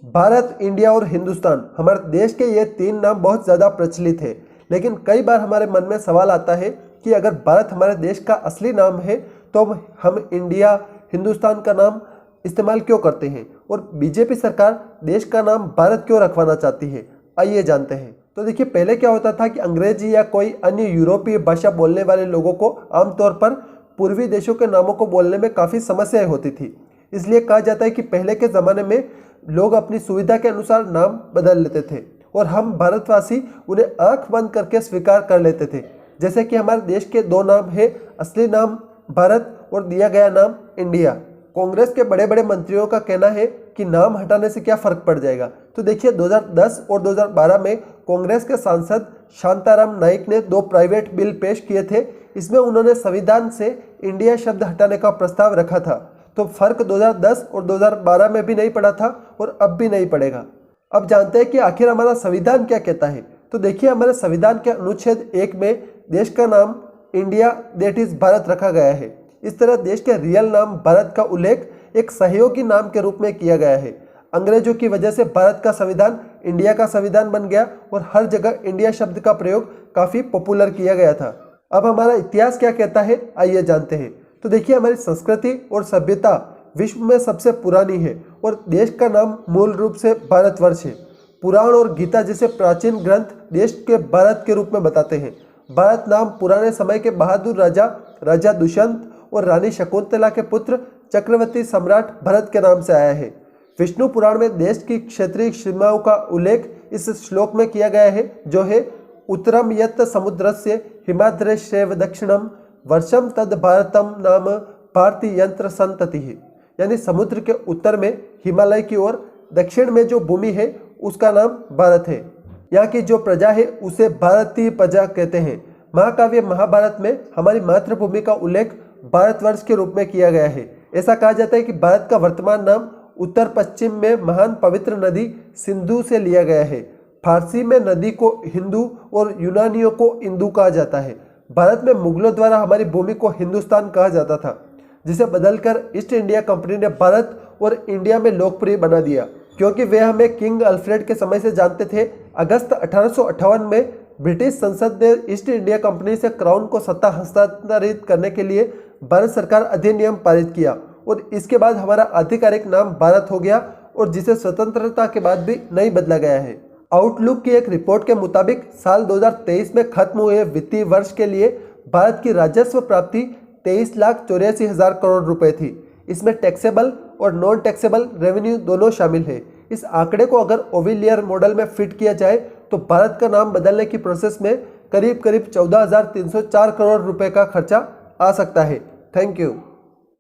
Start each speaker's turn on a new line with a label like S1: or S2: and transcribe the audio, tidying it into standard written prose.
S1: Bharat, India और हिंदुस्तान, हमारे देश के ये तीन नाम बहुत ज़्यादा प्रचलित है। लेकिन कई बार हमारे मन में सवाल आता है कि अगर भारत हमारे देश का असली नाम है तो हम इंडिया, हिंदुस्तान का नाम इस्तेमाल क्यों करते हैं और बीजेपी सरकार देश का नाम भारत क्यों रखवाना चाहती है। आइए जानते हैं। तो देखिए, पहले क्या होता था कि अंग्रेजी या कोई अन्य यूरोपीय भाषा बोलने वाले लोगों को आमतौर पर पूर्वी देशों के नामों को बोलने में काफ़ी समस्याएं होती थी। इसलिए कहा जाता है कि पहले के ज़माने में लोग अपनी सुविधा के अनुसार नाम बदल लेते थे और हम भारतवासी उन्हें आंख बंद करके स्वीकार कर लेते थे। जैसे कि हमारे देश के दो नाम है, असली नाम भारत और दिया गया नाम इंडिया। कांग्रेस के बड़े बड़े मंत्रियों का कहना है कि नाम हटाने से क्या फर्क पड़ जाएगा। तो देखिए, 2010 और 2012 में कांग्रेस के सांसद शांताराम नाइक ने दो प्राइवेट बिल पेश किए थे। इसमें उन्होंने संविधान से इंडिया शब्द हटाने का प्रस्ताव रखा था। तो फर्क 2010 और 2012 में भी नहीं पड़ा था और अब भी नहीं पड़ेगा। अब जानते हैं कि आखिर हमारा संविधान क्या कहता है। तो देखिए, हमारे संविधान के अनुच्छेद 1 में देश का नाम इंडिया दैट इज भारत रखा गया है। इस तरह देश के रियल नाम भारत का उल्लेख एक सहयोगी नाम के रूप में किया गया है। अंग्रेजों की वजह से भारत का संविधान इंडिया का संविधान बन गया और हर जगह इंडिया शब्द का प्रयोग काफ़ी पॉपुलर किया गया था। अब हमारा इतिहास क्या कहता है, आइए जानते हैं। तो देखिए, हमारी संस्कृति और सभ्यता विश्व में सबसे पुरानी है और देश का नाम मूल रूप से भारतवर्ष है। पुराण और गीता जैसे प्राचीन ग्रंथ देश के भारत के रूप में बताते हैं। भारत नाम पुराने समय के बहादुर राजा दुष्यंत और रानी शकुंतला के पुत्र चक्रवर्ती सम्राट भरत के नाम से आया है। विष्णु पुराण में देश की क्षेत्रीय सीमाओं का उल्लेख इस श्लोक में किया गया है, जो है उत्तरम यत् समुद्रस्य हिमाद्रेश्यैव दक्षिणम वर्षम तद भारतम नाम भारतीय यंत्र संतति है। यानी समुद्र के उत्तर में हिमालय की ओर, दक्षिण में जो भूमि है उसका नाम भारत है। यहाँ की जो प्रजा है उसे भारतीय प्रजा कहते हैं। महाकाव्य महाभारत में हमारी मातृभूमि का उल्लेख भारतवर्ष के रूप में किया गया है। ऐसा कहा जाता है कि भारत का वर्तमान नाम उत्तर पश्चिम में महान पवित्र नदी सिंधु से लिया गया है। फारसी में नदी को हिंदू और यूनानियों को इंदु कहा जाता है। भारत में मुगलों द्वारा हमारी भूमि को हिंदुस्तान कहा जाता था, जिसे बदलकर ईस्ट इंडिया कंपनी ने भारत और इंडिया में लोकप्रिय बना दिया, क्योंकि वे हमें किंग अल्फ्रेड के समय से जानते थे। अगस्त 1858 में ब्रिटिश संसद ने ईस्ट इंडिया कंपनी से क्राउन को सत्ता हस्तांतरित करने के लिए भारत सरकार अधिनियम पारित किया और इसके बाद हमारा आधिकारिक नाम भारत हो गया और जिसे स्वतंत्रता के बाद भी नहीं बदला गया है। आउटलुक की एक रिपोर्ट के मुताबिक साल 2023 में खत्म हुए वित्तीय वर्ष के लिए भारत की राजस्व प्राप्ति 23,84,000 करोड़ रुपए थी। इसमें टैक्सेबल और नॉन टैक्सेबल रेवेन्यू दोनों शामिल है। इस आंकड़े को अगर ओविलियर मॉडल में फिट किया जाए तो भारत का नाम बदलने की प्रोसेस में करीब 14,304 करोड़ रुपए का खर्चा आ सकता है। Thank you.